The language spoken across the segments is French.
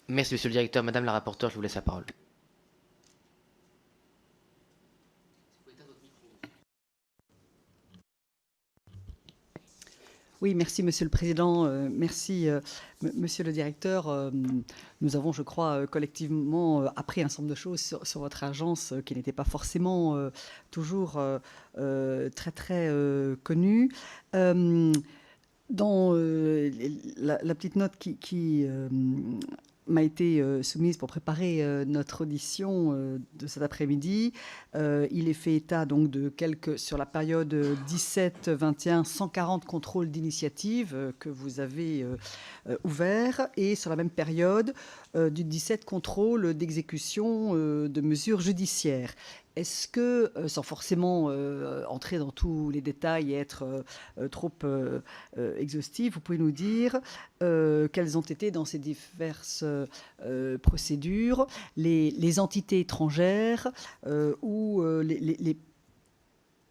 Merci, monsieur le directeur. Madame la rapporteure, je vous laisse la parole. Oui, merci Monsieur le Président, merci Monsieur le Directeur. Nous avons, je crois, collectivement appris un certain nombre de choses sur votre agence qui n'étaient pas forcément toujours très connues. Dans la petite note qui m'a été soumise pour préparer notre audition de cet après-midi, il est fait état donc de sur la période 17-21, 140 contrôles d'initiative que vous avez ouverts, et sur la même période du 17 contrôles d'exécution de mesures judiciaires. Est-ce que, sans forcément entrer dans tous les détails et être trop exhaustif, vous pouvez nous dire quelles ont été dans ces diverses procédures les entités étrangères ou les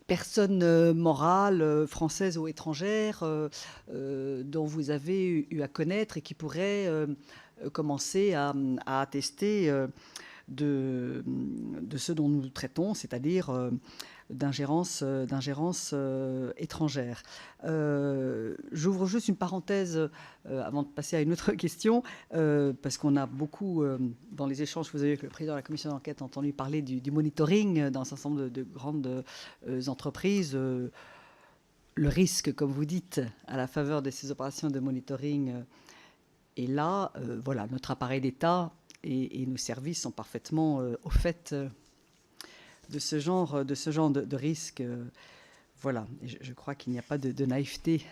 personnes morales françaises ou étrangères dont vous avez eu à connaître et qui pourraient commencer à attester de ce dont nous traitons, c'est-à-dire d'ingérence étrangère. J'ouvre juste une parenthèse avant de passer à une autre question, parce qu'on a beaucoup, dans les échanges que vous avez avec le président de la commission d'enquête, entendu parler du monitoring dans un certain nombre de grandes entreprises. Le risque, comme vous dites, à la faveur de ces opérations de monitoring est là. Voilà, notre appareil d'État et nos services sont parfaitement au fait de ce genre de risque. Voilà, et je crois qu'il n'y a pas de naïveté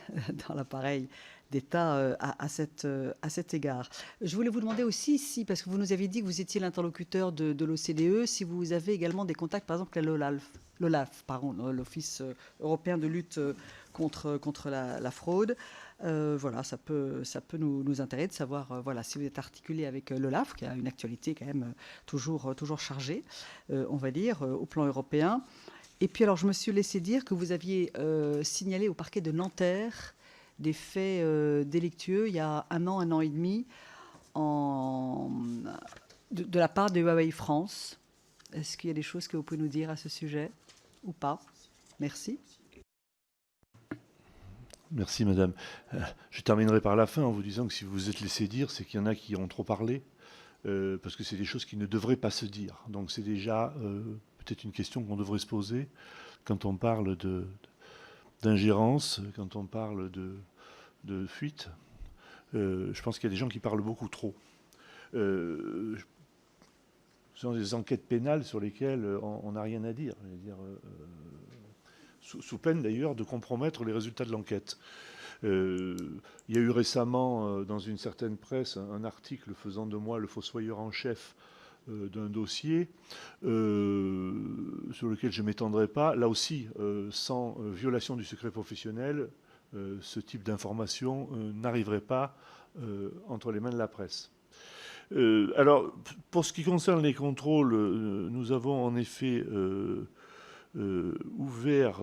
dans l'appareil d'État à cet égard. Je voulais vous demander aussi, si, parce que vous nous aviez dit que vous étiez l'interlocuteur de l'OCDE, si vous avez également des contacts, par exemple, avec l'OLAF, l'Office européen de lutte contre la fraude. Voilà, ça peut nous intéresser de savoir voilà, si vous êtes articulé avec l'OLAF, qui a une actualité quand même toujours chargée, on va dire, au plan européen. Et puis alors, je me suis laissé dire que vous aviez signalé au parquet de Nanterre des faits délictueux il y a un an et demi, de la part de Huawei France. Est-ce qu'il y a des choses que vous pouvez nous dire à ce sujet ou pas? Merci. Merci, madame. Je terminerai par la fin en vous disant que si vous vous êtes laissé dire, c'est qu'il y en a qui ont trop parlé, parce que c'est des choses qui ne devraient pas se dire. Donc c'est déjà peut-être une question qu'on devrait se poser quand on parle d'ingérence, quand on parle de fuite. Je pense qu'il y a des gens qui parlent beaucoup trop. Ce sont des enquêtes pénales sur lesquelles on n'a rien à dire. Sous peine d'ailleurs de compromettre les résultats de l'enquête. Il y a eu récemment, dans une certaine presse, un article faisant de moi le fossoyeur en chef d'un dossier sur lequel je ne m'étendrai pas. Là aussi, sans violation du secret professionnel, ce type d'information n'arriverait pas entre les mains de la presse. Alors, pour ce qui concerne les contrôles, nous avons en effet ouvert...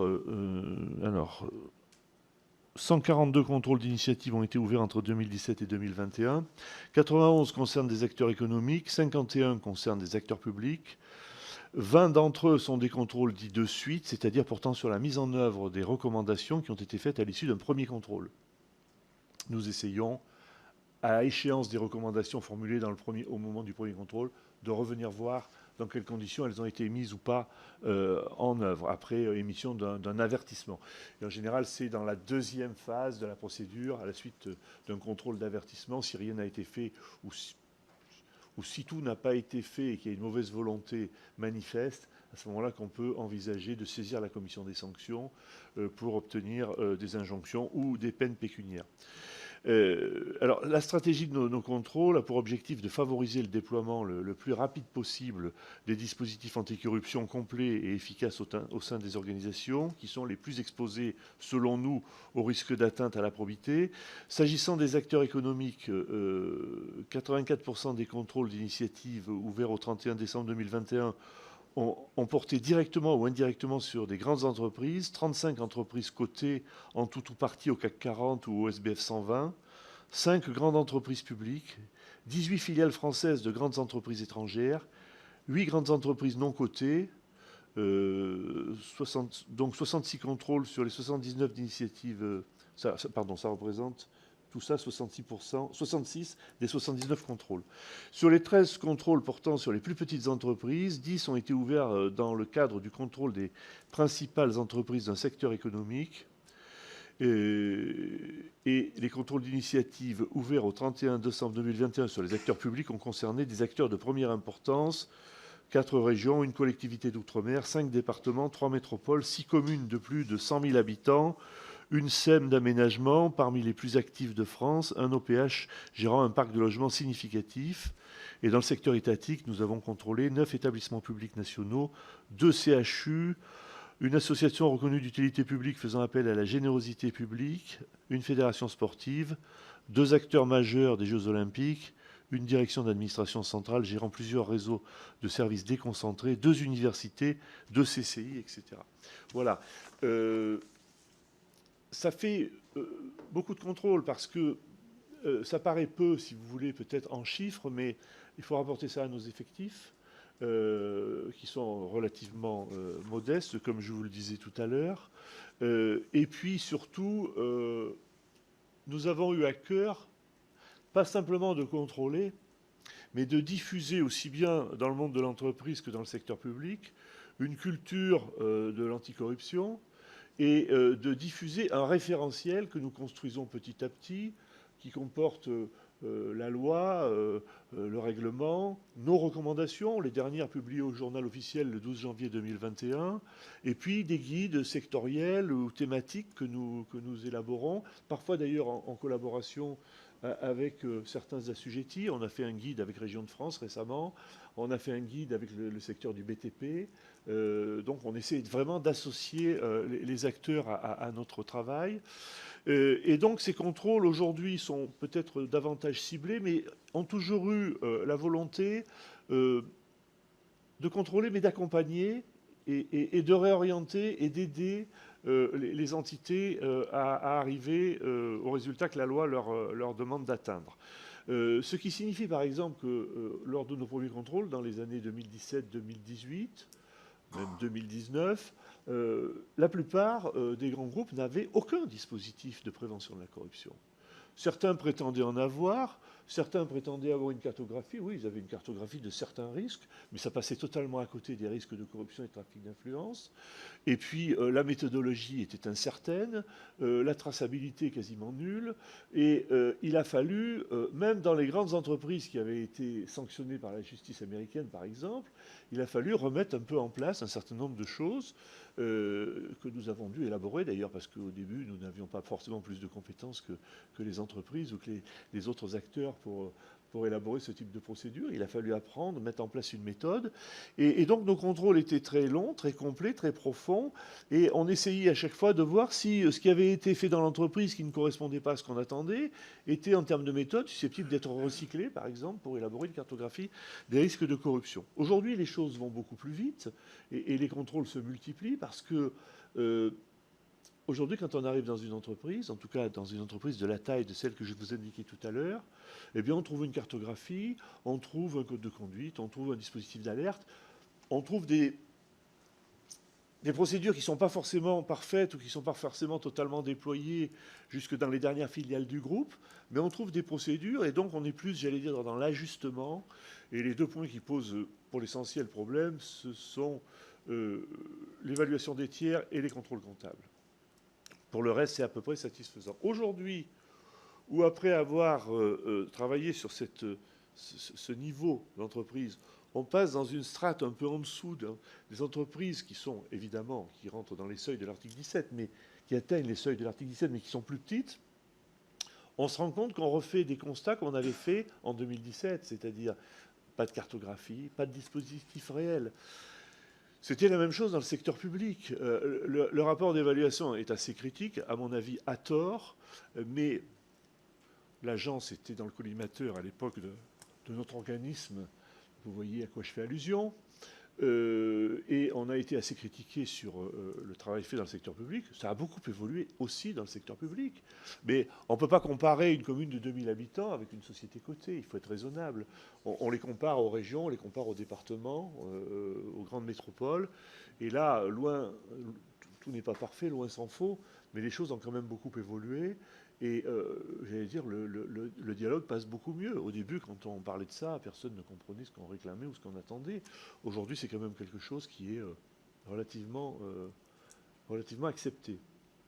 142 contrôles d'initiative ont été ouverts entre 2017 et 2021. 91 concernent des acteurs économiques, 51 concernent des acteurs publics. 20 d'entre eux sont des contrôles dits de suite, c'est-à-dire portant sur la mise en œuvre des recommandations qui ont été faites à l'issue d'un premier contrôle. Nous essayons, à échéance des recommandations formulées au moment du premier contrôle, de revenir voir dans quelles conditions elles ont été mises ou pas en œuvre, après émission d'un avertissement. Et en général, c'est dans la deuxième phase de la procédure, à la suite d'un contrôle d'avertissement, si rien n'a été fait ou si tout n'a pas été fait et qu'il y a une mauvaise volonté manifeste, à ce moment-là qu'on peut envisager de saisir la commission des sanctions pour obtenir des injonctions ou des peines pécuniaires. Alors, la stratégie de nos contrôles a pour objectif de favoriser le déploiement le plus rapide possible des dispositifs anticorruption complets et efficaces au sein des organisations qui sont les plus exposées, selon nous, au risque d'atteinte à la probité. S'agissant des acteurs économiques, 84% des contrôles d'initiative ouverts au 31 décembre 2021 ont porté directement ou indirectement sur des grandes entreprises, 35 entreprises cotées en tout ou partie au CAC 40 ou au SBF 120, 5 grandes entreprises publiques, 18 filiales françaises de grandes entreprises étrangères, 8 grandes entreprises non cotées, donc 66 contrôles sur les 79 d'initiatives. Ça représente tout ça 66 des 79 contrôles. Sur les 13 contrôles portant sur les plus petites entreprises, 10 ont été ouverts dans le cadre du contrôle des principales entreprises d'un secteur économique. Et les contrôles d'initiative ouverts au 31 décembre 2021 sur les acteurs publics ont concerné des acteurs de première importance, 4 régions, une collectivité d'outre-mer, 5 départements, 3 métropoles, 6 communes de plus de 100 000 habitants, une SEM d'aménagement parmi les plus actifs de France, un OPH gérant un parc de logements significatif. Et dans le secteur étatique, nous avons contrôlé 9 établissements publics nationaux, 2 CHU, une association reconnue d'utilité publique faisant appel à la générosité publique, une fédération sportive, 2 acteurs majeurs des Jeux Olympiques, une direction d'administration centrale gérant plusieurs réseaux de services déconcentrés, 2 universités, 2 CCI, etc. Voilà. Ça fait beaucoup de contrôles parce que ça paraît peu, si vous voulez, peut-être en chiffres, mais il faut rapporter ça à nos effectifs, qui sont relativement modestes, comme je vous le disais tout à l'heure. Et puis, surtout, nous avons eu à cœur pas simplement de contrôler, mais de diffuser aussi bien dans le monde de l'entreprise que dans le secteur public une culture de l'anticorruption et de diffuser un référentiel que nous construisons petit à petit, qui comporte la loi, le règlement, nos recommandations, les dernières publiées au journal officiel le 12 janvier 2021, et puis des guides sectoriels ou thématiques que nous élaborons, parfois d'ailleurs en collaboration avec certains assujettis. On a fait un guide avec Région de France récemment, on a fait un guide avec le secteur du BTP. Donc on essaie vraiment d'associer les acteurs à notre travail. Et donc ces contrôles aujourd'hui sont peut-être davantage ciblés, mais ont toujours eu la volonté de contrôler, mais d'accompagner et de réorienter et d'aider les entités à arriver au résultat que la loi leur demande d'atteindre. Ce qui signifie par exemple que lors de nos premiers contrôles, dans les années 2017-2018, même 2019, la plupart des grands groupes n'avaient aucun dispositif de prévention de la corruption. Certains prétendaient en avoir, certains prétendaient avoir une cartographie. Oui, ils avaient une cartographie de certains risques, mais ça passait totalement à côté des risques de corruption et de trafic d'influence. Et puis, la méthodologie était incertaine, la traçabilité quasiment nulle. Et il a fallu, même dans les grandes entreprises qui avaient été sanctionnées par la justice américaine, par exemple, il a fallu remettre un peu en place un certain nombre de choses que nous avons dû élaborer, d'ailleurs, parce qu'au début, nous n'avions pas forcément plus de compétences que les entreprises ou que les autres acteurs pour élaborer ce type de procédure. Il a fallu apprendre, mettre en place une méthode. Et donc, nos contrôles étaient très longs, très complets, très profonds. Et on essayait à chaque fois de voir si ce qui avait été fait dans l'entreprise, qui ne correspondait pas à ce qu'on attendait, était, en termes de méthode, susceptible d'être recyclé, par exemple, pour élaborer une cartographie des risques de corruption. Aujourd'hui, les choses vont beaucoup plus vite et les contrôles se multiplient parce que aujourd'hui, quand on arrive dans une entreprise, en tout cas dans une entreprise de la taille de celle que je vous indiquais tout à l'heure, eh bien, on trouve une cartographie, on trouve un code de conduite, on trouve un dispositif d'alerte, on trouve des procédures qui ne sont pas forcément parfaites ou qui ne sont pas forcément totalement déployées jusque dans les dernières filiales du groupe, mais on trouve des procédures et donc on est plus, j'allais dire, dans l'ajustement. Et les 2 points qui posent pour l'essentiel problème, ce sont l'évaluation des tiers et les contrôles comptables. Pour le reste, c'est à peu près satisfaisant. Aujourd'hui, ou après avoir travaillé sur ce niveau d'entreprise, on passe dans une strate un peu en dessous des entreprises qui sont évidemment, qui rentrent dans les seuils de l'article 17, mais qui atteignent les seuils de l'article 17, mais qui sont plus petites. On se rend compte qu'on refait des constats qu'on avait faits en 2017, c'est-à-dire pas de cartographie, pas de dispositif réel. C'était la même chose dans le secteur public. Le rapport d'évaluation est assez critique, à mon avis à tort, mais l'agence était dans le collimateur à l'époque de notre organisme. Vous voyez à quoi je fais allusion. Et on a été assez critiqué sur le travail fait dans le secteur public. Ça a beaucoup évolué aussi dans le secteur public. Mais on ne peut pas comparer une commune de 2000 habitants avec une société cotée. Il faut être raisonnable. On les compare aux régions, on les compare aux départements, aux grandes métropoles. Et là, loin, tout n'est pas parfait, loin s'en faut. Mais les choses ont quand même beaucoup évolué. Et j'allais dire, le dialogue passe beaucoup mieux. Au début, quand on parlait de ça, personne ne comprenait ce qu'on réclamait ou ce qu'on attendait. Aujourd'hui, c'est quand même quelque chose qui est relativement accepté.